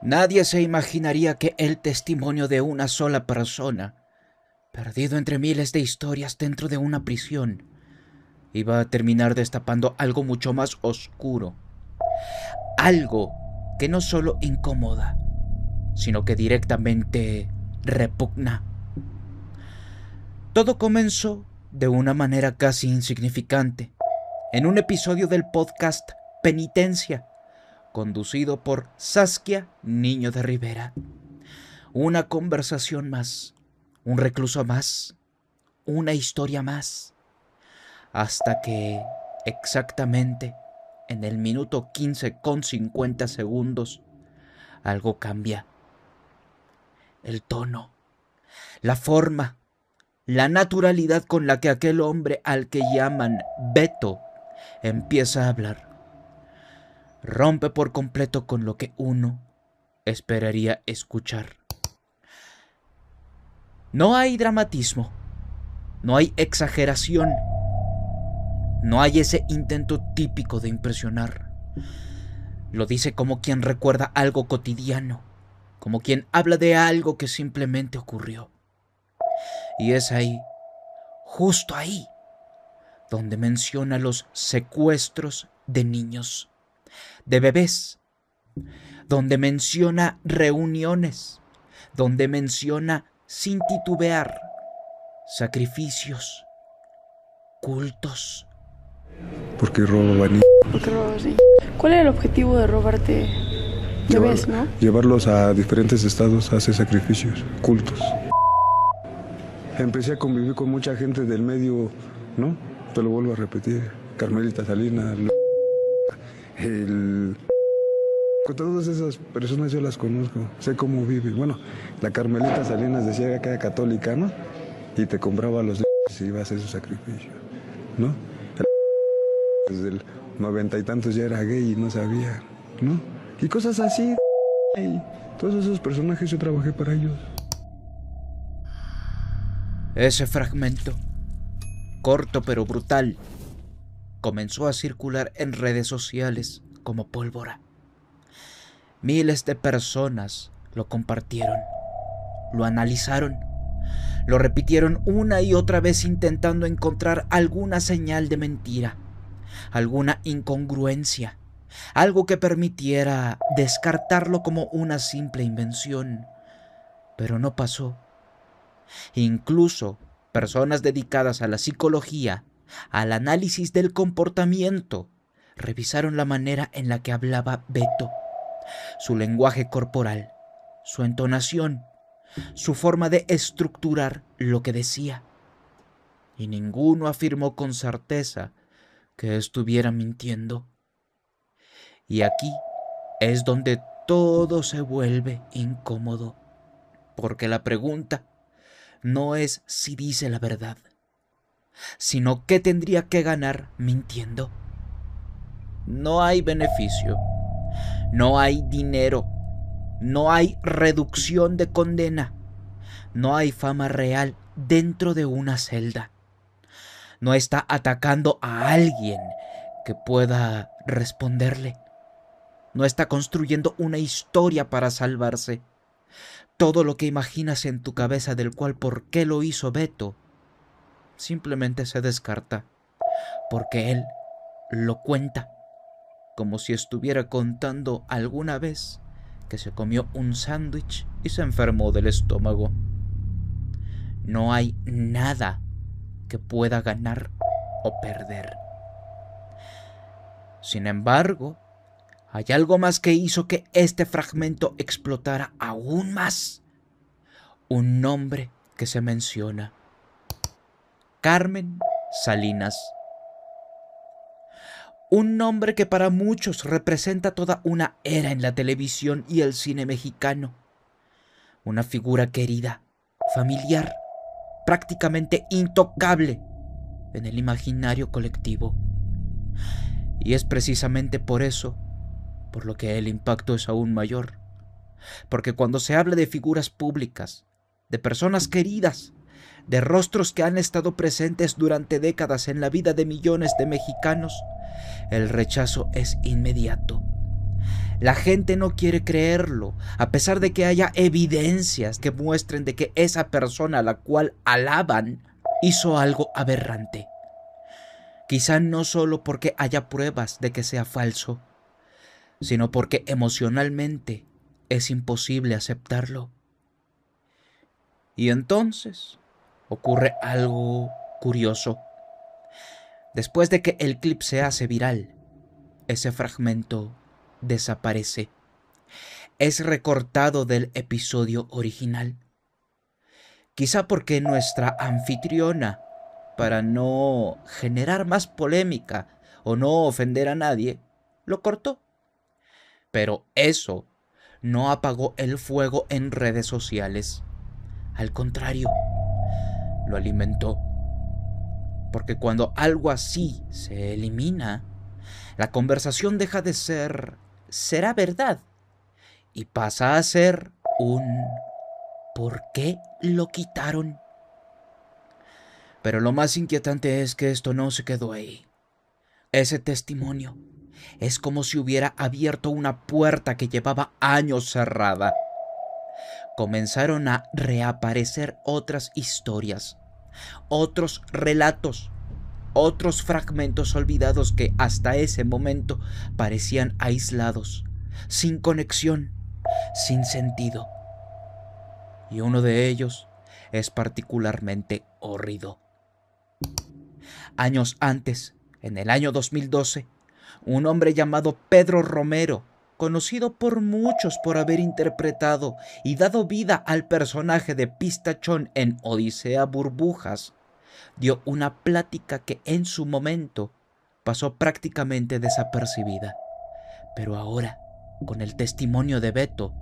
Nadie se imaginaría que el testimonio de una sola persona, perdido entre miles de historias dentro de una prisión, iba a terminar destapando algo mucho más oscuro. Algo que no solo incomoda, sino que directamente repugna. Todo comenzó de una manera casi insignificante, en un episodio del podcast Penitencia, conducido por Saskia Niño de Rivera. Una conversación más, un recluso más, una historia más, hasta que exactamente en el minuto 15:50 algo cambia. El tono, la forma, la naturalidad con la que aquel hombre al que llaman Beto empieza a hablar rompe por completo con lo que uno esperaría escuchar. No hay dramatismo, no hay exageración, no hay ese intento típico de impresionar. Lo dice como quien recuerda algo cotidiano, como quien habla de algo que simplemente ocurrió. Y es ahí, justo ahí, donde menciona los secuestros de niños, de bebés, donde menciona reuniones, donde menciona sin titubear sacrificios, cultos. Porque roban niños. ¿Por qué robas niños? ¿Cuál era el objetivo de robarte bebés, no? Llevarlos a diferentes estados a hacer sacrificios, cultos. Empecé a convivir con mucha gente del medio, ¿no? Te lo vuelvo a repetir. Carmelita Salinas, con todas esas personas yo las conozco, sé cómo viven. Bueno, la Carmelita Salinas decía que era católica, ¿no? Y te compraba los y iba a hacer su sacrificio, ¿no? Desde el 90 y tantos ya era gay y no sabía, ¿no? Y cosas así. Todos esos personajes yo trabajé para ellos. Ese fragmento, corto pero brutal, comenzó a circular en redes sociales como pólvora. Miles de personas lo compartieron, lo analizaron, lo repitieron una y otra vez intentando encontrar alguna señal de mentira, alguna incongruencia, algo que permitiera descartarlo como una simple invención. Pero no pasó. Incluso personas dedicadas a la psicología, al análisis del comportamiento, revisaron la manera en la que hablaba Beto, su lenguaje corporal, su entonación, su forma de estructurar lo que decía. Y ninguno afirmó con certeza que estuviera mintiendo. Y aquí es donde todo se vuelve incómodo, porque la pregunta no es si dice la verdad, sino qué tendría que ganar mintiendo. No hay beneficio, no hay dinero, no hay reducción de condena, no hay fama real dentro de una celda. No está atacando a alguien que pueda responderle. No está construyendo una historia para salvarse. Todo lo que imaginas en tu cabeza del cual por qué lo hizo Beto simplemente se descarta, porque él lo cuenta como si estuviera contando alguna vez que se comió un sándwich y se enfermó del estómago. No hay nada que pueda ganar o perder. Sin embargo, hay algo más que hizo que este fragmento explotara aún más. Un nombre que se menciona: Carmen Salinas. Un nombre que para muchos representa toda una era en la televisión y el cine mexicano. Una figura querida, familiar, prácticamente intocable en el imaginario colectivo. Y es precisamente por eso por lo que el impacto es aún mayor. Porque cuando se habla de figuras públicas, de personas queridas, de rostros que han estado presentes durante décadas en la vida de millones de mexicanos, el rechazo es inmediato. La gente no quiere creerlo, a pesar de que haya evidencias que muestren de que esa persona a la cual alaban hizo algo aberrante. Quizá no solo porque haya pruebas de que sea falso, sino porque emocionalmente es imposible aceptarlo. Y entonces ocurre algo curioso. Después de que el clip se hace viral, ese fragmento desaparece. Es recortado del episodio original. Quizá porque nuestra anfitriona, para no generar más polémica o no ofender a nadie, lo cortó. Pero eso no apagó el fuego en redes sociales. Al contrario, lo alimentó. Porque cuando algo así se elimina, la conversación deja de ser ¿será verdad? Y pasa a ser un ¿por qué lo quitaron? Pero lo más inquietante es que esto no se quedó ahí. Ese testimonio es como si hubiera abierto una puerta que llevaba años cerrada. Comenzaron a reaparecer otras historias, otros relatos, otros fragmentos olvidados que hasta ese momento parecían aislados, sin conexión, sin sentido. Y uno de ellos es particularmente hórrido. Años antes, en el año 2012, un hombre llamado Pedro Romero, conocido por muchos por haber interpretado y dado vida al personaje de Pistachón en Odisea Burbujas, dio una plática que en su momento pasó prácticamente desapercibida. Pero ahora, con el testimonio de Beto,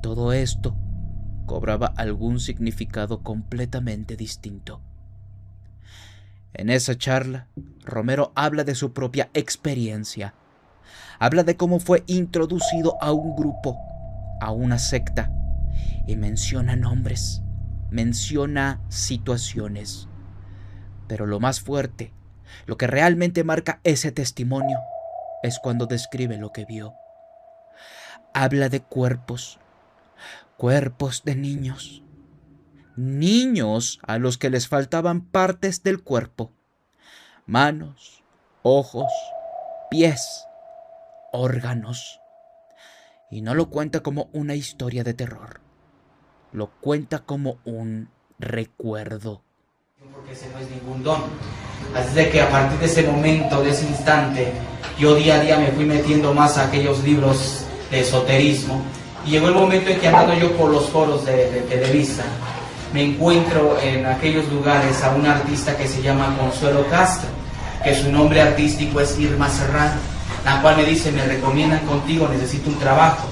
todo esto cobraba algún significado completamente distinto. En esa charla, Romero habla de su propia experiencia. Habla de cómo fue introducido a un grupo, a una secta, y menciona nombres, menciona situaciones. Pero lo más fuerte, lo que realmente marca ese testimonio, es cuando describe lo que vio. Habla de cuerpos de niños. Niños a los que les faltaban partes del cuerpo. Manos, ojos, pies, órganos. Y no lo cuenta como una historia de terror. Lo cuenta como un recuerdo. Porque ese no es ningún don. Así de que a partir de ese momento, de ese instante, yo día a día me fui metiendo más a aquellos libros de esoterismo. Y llegó el momento en que andando yo por los foros de Televisa, me encuentro en aquellos lugares a una artista que se llama Consuelo Castro, que su nombre artístico es Irma Serrano, la cual me dice, me recomiendan contigo, necesito un trabajo.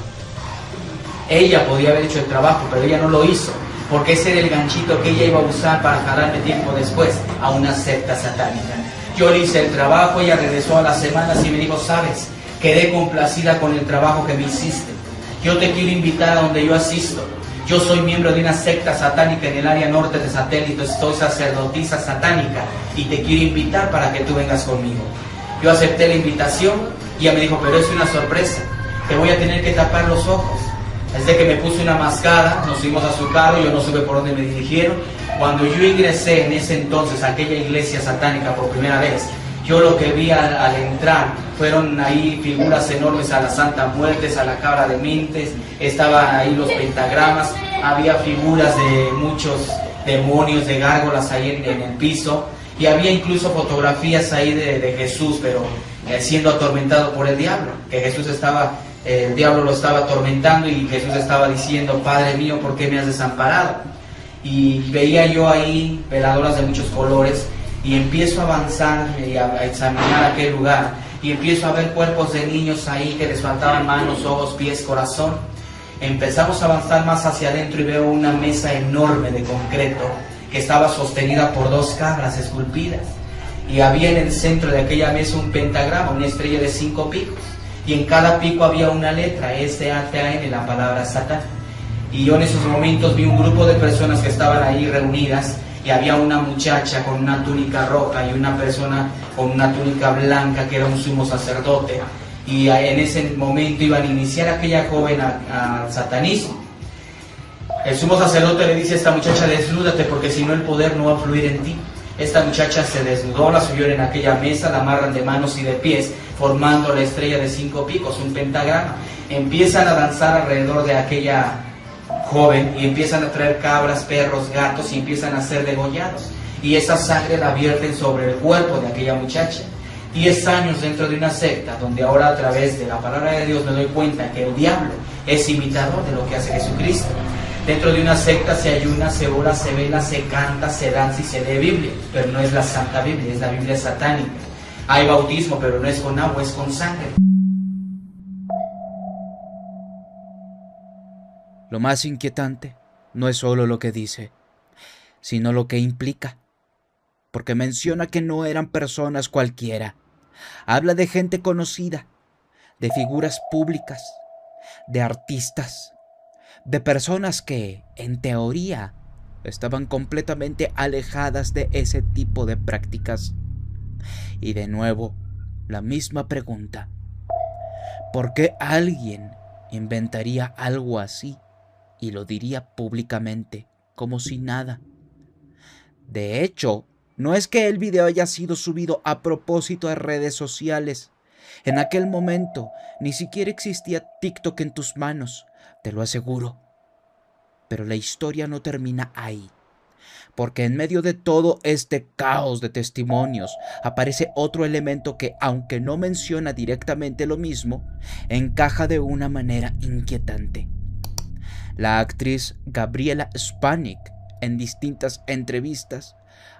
Ella podía haber hecho el trabajo, pero ella no lo hizo, porque ese era el ganchito que ella iba a usar para jalarme tiempo después a una secta satánica. Yo le hice el trabajo, ella regresó a las semanas y me dijo, sabes, quedé complacida con el trabajo que me hiciste. Yo te quiero invitar a donde yo asisto. Yo soy miembro de una secta satánica en el área norte de Satélite, soy sacerdotisa satánica y te quiero invitar para que tú vengas conmigo. Yo acepté la invitación y ella me dijo, pero es una sorpresa, te voy a tener que tapar los ojos. Desde que me puse una mascara, nos fuimos a su carro, yo no supe por dónde me dirigieron. Cuando yo ingresé en ese entonces a aquella iglesia satánica por primera vez, yo lo que vi al entrar fueron ahí figuras enormes a la Santa Muerte, a la Cabra de Mentes, estaban ahí los pentagramas, había figuras de muchos demonios, de gárgolas ahí en el piso, y había incluso fotografías ahí de Jesús, pero siendo atormentado por el diablo, que Jesús estaba, el diablo lo estaba atormentando y Jesús estaba diciendo, Padre mío, ¿por qué me has desamparado? Y veía yo ahí veladoras de muchos colores, y empiezo a avanzar y a examinar aquel lugar y empiezo a ver cuerpos de niños ahí que les faltaban manos, ojos, pies, corazón. Empezamos a avanzar más hacia adentro y veo una mesa enorme de concreto que estaba sostenida por 2 cabras esculpidas, y había en el centro de aquella mesa un pentagrama, una estrella de 5 picos, y en cada pico había una letra, S-A-T-A-N, la palabra Satán. Y yo en esos momentos vi un grupo de personas que estaban ahí reunidas, y había una muchacha con una túnica roja y una persona con una túnica blanca que era un sumo sacerdote, y en ese momento iban a iniciar a aquella joven al satanismo. El sumo sacerdote le dice a esta muchacha: desnúdate, porque si no el poder no va a fluir en ti. Esta muchacha se desnudó, la subieron en aquella mesa, la amarran de manos y de pies, formando la estrella de 5 picos, un pentagrama. Empiezan a danzar alrededor de aquella joven y empiezan a traer cabras, perros, gatos y empiezan a ser degollados. Y esa sangre la vierten sobre el cuerpo de aquella muchacha. 10 años dentro de una secta, donde ahora a través de la palabra de Dios me doy cuenta que el diablo es imitador de lo que hace Jesucristo. Dentro de una secta se ayuna, se ora, se vela, se canta, se danza y se lee Biblia, pero no es la Santa Biblia, es la Biblia satánica. Hay bautismo, pero no es con agua, es con sangre. Lo más inquietante no es solo lo que dice, sino lo que implica, porque menciona que no eran personas cualquiera. Habla de gente conocida, de figuras públicas, de artistas, de personas que, en teoría, estaban completamente alejadas de ese tipo de prácticas. Y de nuevo, la misma pregunta: ¿por qué alguien inventaría algo así y lo diría públicamente, como si nada? De hecho, no es que el video haya sido subido a propósito a redes sociales. En aquel momento, ni siquiera existía TikTok en tus manos, te lo aseguro. Pero la historia no termina ahí, porque en medio de todo este caos de testimonios aparece otro elemento que, aunque no menciona directamente lo mismo, encaja de una manera inquietante. La actriz Gabriela Spanik, en distintas entrevistas,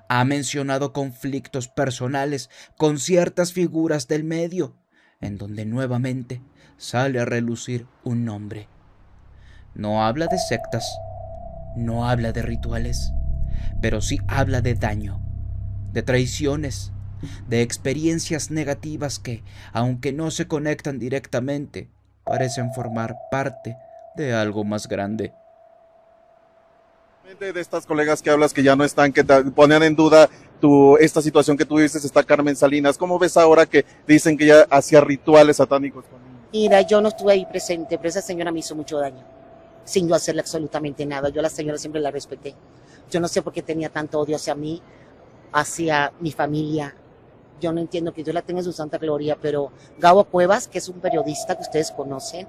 ha mencionado conflictos personales con ciertas figuras del medio, en donde nuevamente sale a relucir un nombre. No habla de sectas, no habla de rituales, pero sí habla de daño, de traiciones, de experiencias negativas que, aunque no se conectan directamente, parecen formar parte de algo más grande. De estas colegas que hablas que ya no están, que te ponían en duda esta situación que tú dices, está Carmen Salinas. ¿Cómo ves ahora que dicen que ella hacía rituales satánicos con niños? Mira, yo no estuve ahí presente, pero esa señora me hizo mucho daño, sin yo hacerle absolutamente nada. Yo a la señora siempre la respeté. Yo no sé por qué tenía tanto odio hacia mí, hacia mi familia. Yo no entiendo, que Dios la tenga en su santa gloria, pero Gabo Cuevas, que es un periodista que ustedes conocen,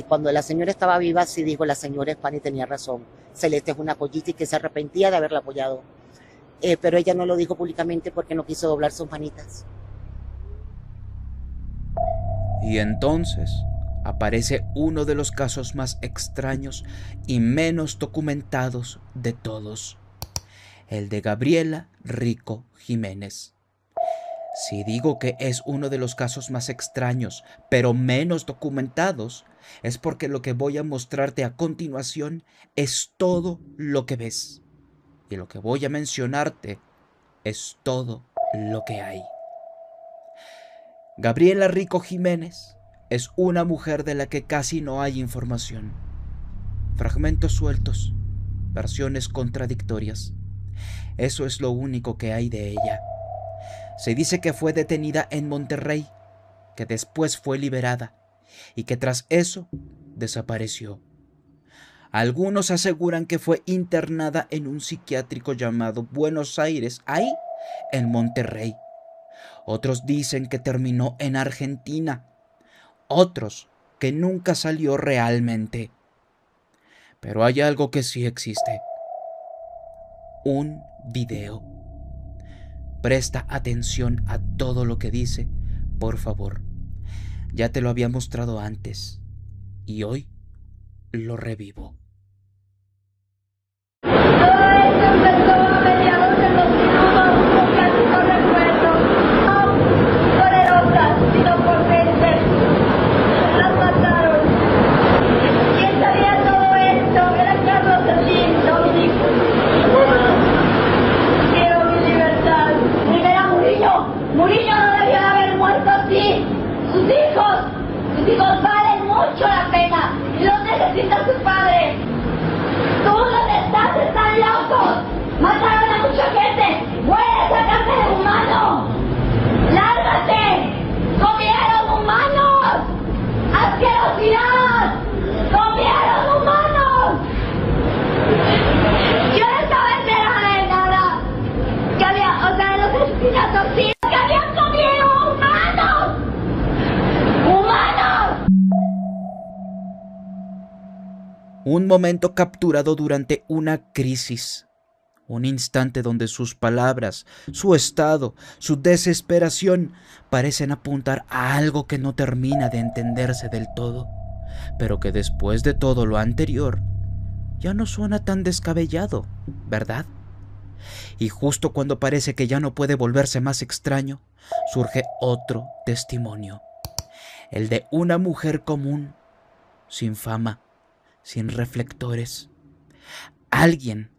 cuando la señora estaba viva, sí dijo: la señora Spani tenía razón. Celeste es una pollita y que se arrepentía de haberla apoyado. Pero ella no lo dijo públicamente porque no quiso doblar sus manitas. Y entonces aparece uno de los casos más extraños y menos documentados de todos: el de Gabriela Rico Jiménez. Si digo que es uno de los casos más extraños, pero menos documentados, es porque lo que voy a mostrarte a continuación es todo lo que ves. Y lo que voy a mencionarte es todo lo que hay. Gabriela Rico Jiménez es una mujer de la que casi no hay información. Fragmentos sueltos, versiones contradictorias. Eso es lo único que hay de ella. Se dice que fue detenida en Monterrey, que después fue liberada y que tras eso desapareció. Algunos aseguran que fue internada en un psiquiátrico llamado Buenos Aires, ahí en Monterrey. Otros dicen que terminó en Argentina. Otros que nunca salió realmente. Pero hay algo que sí existe: un video. Presta atención a todo lo que dice, por favor. Ya te lo había mostrado antes y hoy lo revivo. Todo esto empezó a mediados de 2001, con casi no recuerdo, no por erotas, sino por veces. Las mataron. ¿Quién sabía todo esto? Era Carlos Slim, Dominic. Quiero mi libertad. Primero Murillo. Murillo no debió haber muerto así. Sus hijos valen mucho la pena y los necesita su padre. Tú donde estás están locos. Mataron a mucha gente. ¡Muere esa carne de humano! ¡Lárgate! ¡Comieron humanos! Un momento capturado durante una crisis. Un instante donde sus palabras, su estado, su desesperación parecen apuntar a algo que no termina de entenderse del todo, pero que después de todo lo anterior ya no suena tan descabellado, ¿verdad? Y justo cuando parece que ya no puede volverse más extraño, surge otro testimonio, el de una mujer común, sin fama, sin reflectores, alguien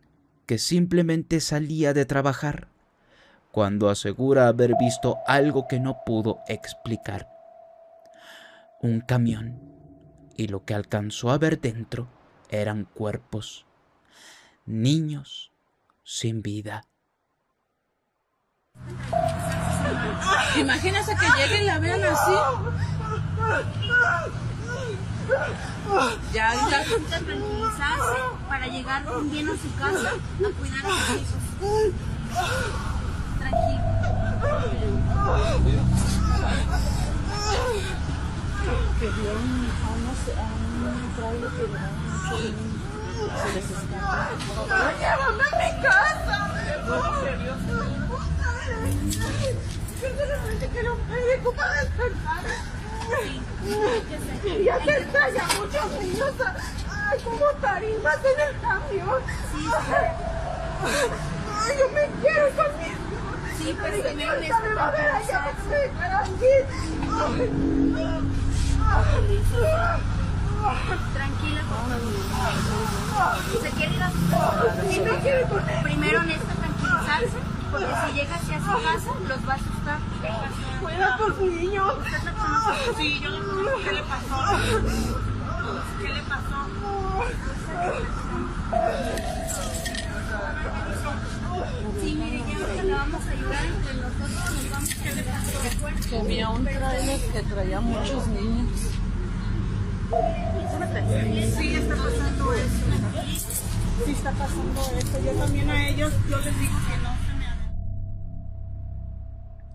que simplemente salía de trabajar, cuando asegura haber visto algo que no pudo explicar. Un camión, y lo que alcanzó a ver dentro eran cuerpos, niños sin vida. Imagínense que lleguen y la vean así. Ya Tranquilizarse para llegar bien a su casa a cuidar a sus hijos. Tranquilo. que vieron a un trailer que llevaron muchos niños. Se les escapa. ¡Llévame a mi casa! Que los médicos para despertar. Ya se extraña muchos niños. Ay, como tarimas en el camión. Ay, yo me quiero con mis hijos. Sí, pero primero me va a ver allá. Tranquila, por favor. ¿Se quiere ir a su casa? Sí, me quiere con él. Primero necesita tranquilizarse, porque si llega hacia su casa, los va a asustar. Cuida a tus niños. ¿Usted la conoce? Sí, yo la conozco. ¿Qué le pasó? ¿Qué le pasó? Sí, mire, ya ahorita la vamos a ayudar entre nosotros. Nos vamos a ver qué le pasó. Que había un trailer que traía muchos niños. Sí, está pasando eso. Sí, está pasando eso. Yo también a ellos, yo les digo que no se me hagan.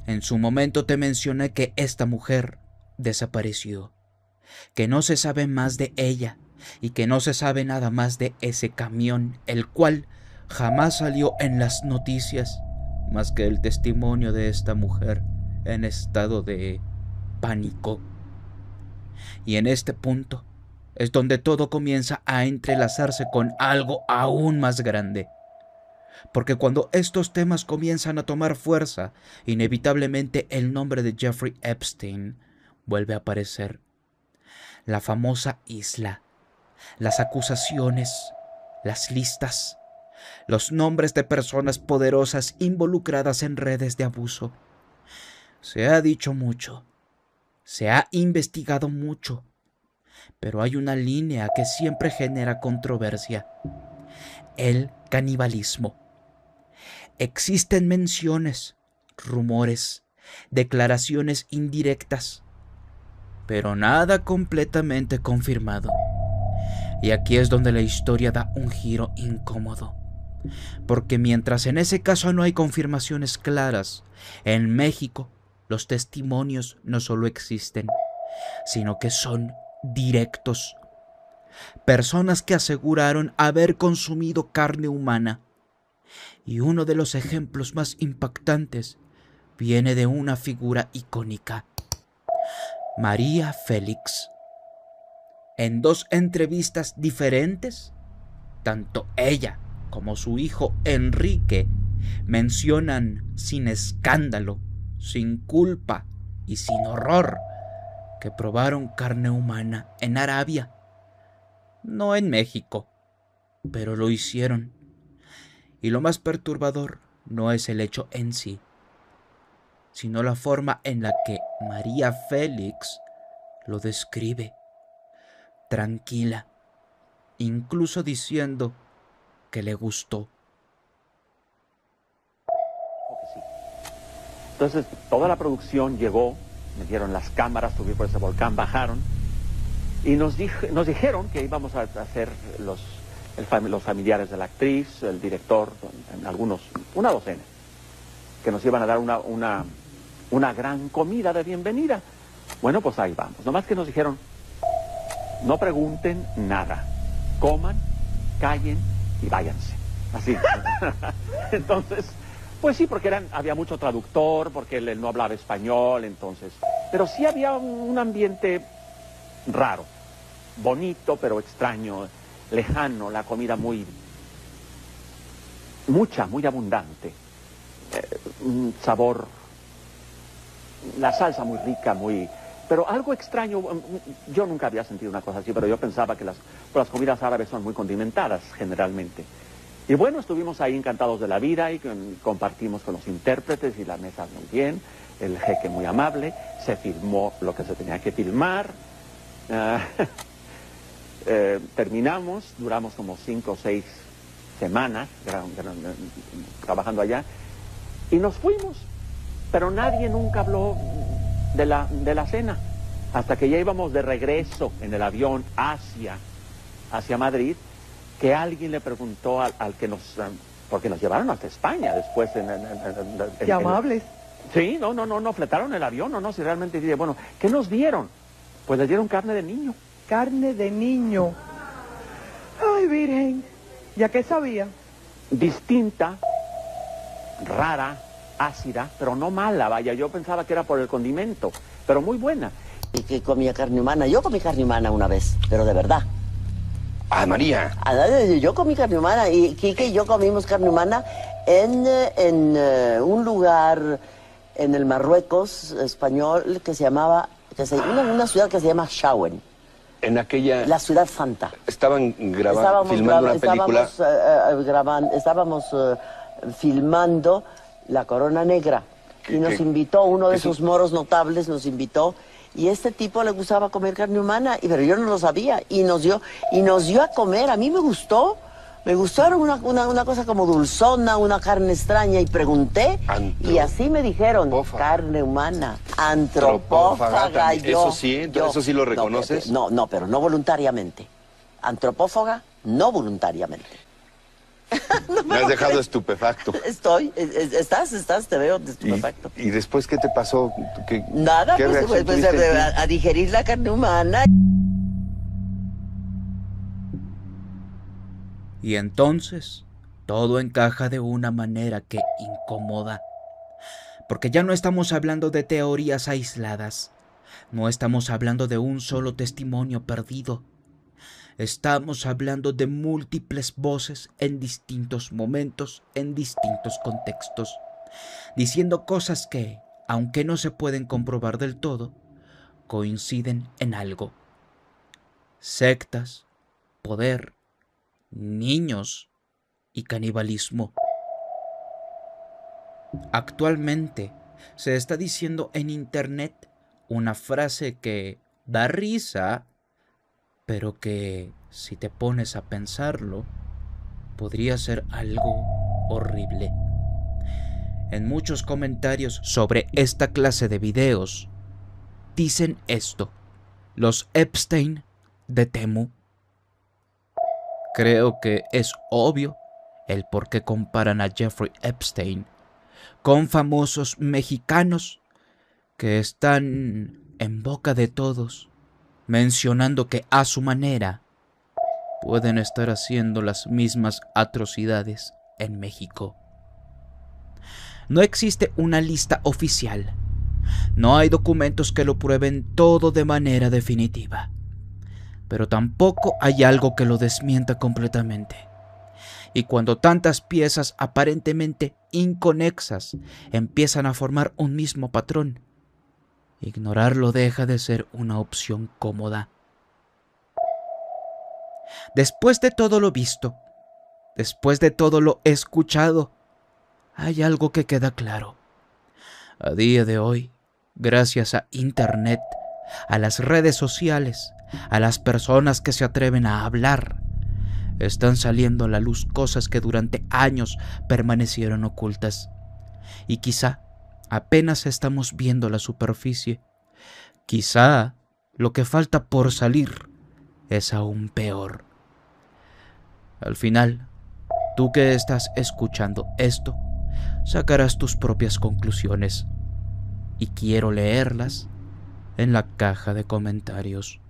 En su momento te mencioné que esta mujer desapareció, que no se sabe más de ella y que no se sabe nada más de ese camión, el cual jamás salió en las noticias, más que el testimonio de esta mujer en estado de pánico. Y en este punto es donde todo comienza a entrelazarse con algo aún más grande. Porque cuando estos temas comienzan a tomar fuerza, inevitablemente el nombre de Jeffrey Epstein vuelve a aparecer. La famosa isla, las acusaciones, las listas, los nombres de personas poderosas involucradas en redes de abuso. Se ha dicho mucho, se ha investigado mucho, pero hay una línea que siempre genera controversia: el canibalismo. Existen menciones, rumores, declaraciones indirectas, pero nada completamente confirmado. Y aquí es donde la historia da un giro incómodo, porque mientras en ese caso no hay confirmaciones claras, en México los testimonios no solo existen, sino que son directos. Personas que aseguraron haber consumido carne humana. Y uno de los ejemplos más impactantes viene de una figura icónica: María Félix. En 2 entrevistas diferentes, tanto ella como su hijo Enrique mencionan sin escándalo, sin culpa y sin horror que probaron carne humana en Arabia. No en México, pero lo hicieron. Y lo más perturbador no es el hecho en sí, sino la forma en la que María Félix lo describe. Tranquila, incluso diciendo que le gustó. Entonces toda la producción llegó, metieron las cámaras, subí por ese volcán, bajaron y nos dijeron que íbamos a hacer los familiares de la actriz, el director, algunos, una docena, que nos iban a dar una gran comida de bienvenida. Bueno, pues ahí vamos. Nomás que nos dijeron: no pregunten nada. coman, callen y váyanse. Así. Entonces, pues sí, porque había mucho traductor, porque él no hablaba español, entonces. Pero sí había un ambiente raro, bonito, pero extraño, lejano, la comida muy abundante, un sabor, la salsa muy rica, pero algo extraño. Yo nunca había sentido una cosa así, pero yo pensaba que las comidas árabes son muy condimentadas generalmente. Y bueno, estuvimos ahí encantados de la vida y compartimos con los intérpretes y la mesa muy bien, el jeque muy amable, se filmó lo que se tenía que filmar. Terminamos, duramos como 5 o 6 semanas trabajando allá y nos fuimos, pero nadie nunca habló de la cena hasta que ya íbamos de regreso en el avión hacia Madrid, que alguien le preguntó al que porque nos llevaron hasta España después. ¡Qué amables! Sí, no fletaron el avión, no, si realmente dice, bueno, ¿qué nos dieron? Pues les dieron carne de niño. Carne de niño. Ay, Virgen, ¿ya qué sabía? Distinta, rara, ácida, pero no mala, vaya, yo pensaba que era por el condimento, pero muy buena. ¿Y que comía carne humana? Yo comí carne humana una vez, pero de verdad. ¡Ah, María! Yo comí carne humana y Kike y yo comimos carne humana en un lugar en el Marruecos español que se llamaba, una ciudad que se llama Chaouen. En aquella... La ciudad santa. Estaban filmando una película. Estábamos filmando La Corona Negra y nos invitó, uno de esos moros notables nos invitó. Y este tipo le gustaba comer carne humana, pero yo no lo sabía, y nos dio a comer. A mí me gustó, era una cosa como dulzona, una carne extraña, y pregunté, y así me dijeron, carne humana, antropófaga. Eso sí lo reconoces. No, pero no voluntariamente. Antropófaga, no voluntariamente. Me has dejado estupefacto. Te veo estupefacto. ¿Y después qué te pasó? Nada, pues a digerir la carne humana. Y entonces, todo encaja de una manera que incomoda. Porque ya no estamos hablando de teorías aisladas. No estamos hablando de un solo testimonio perdido. Estamos hablando de múltiples voces en distintos momentos, en distintos contextos, diciendo cosas que, aunque no se pueden comprobar del todo, coinciden en algo. Sectas, poder, niños y canibalismo. Actualmente se está diciendo en internet una frase que da risa, pero que, si te pones a pensarlo, podría ser algo horrible. En muchos comentarios sobre esta clase de videos, dicen esto: los Epstein de Temu. Creo que es obvio el por qué comparan a Jeffrey Epstein con famosos mexicanos que están en boca de todos, mencionando que a su manera pueden estar haciendo las mismas atrocidades en México. No existe una lista oficial. No hay documentos que lo prueben todo de manera definitiva. Pero tampoco hay algo que lo desmienta completamente. Y cuando tantas piezas aparentemente inconexas empiezan a formar un mismo patrón, ignorarlo deja de ser una opción cómoda. Después de todo lo visto, después de todo lo escuchado, hay algo que queda claro. A día de hoy, gracias a Internet, a las redes sociales, a las personas que se atreven a hablar, están saliendo a la luz cosas que durante años permanecieron ocultas. Y quizá apenas estamos viendo la superficie. Quizá lo que falta por salir es aún peor. Al final, tú que estás escuchando esto, sacarás tus propias conclusiones. Y quiero leerlas en la caja de comentarios.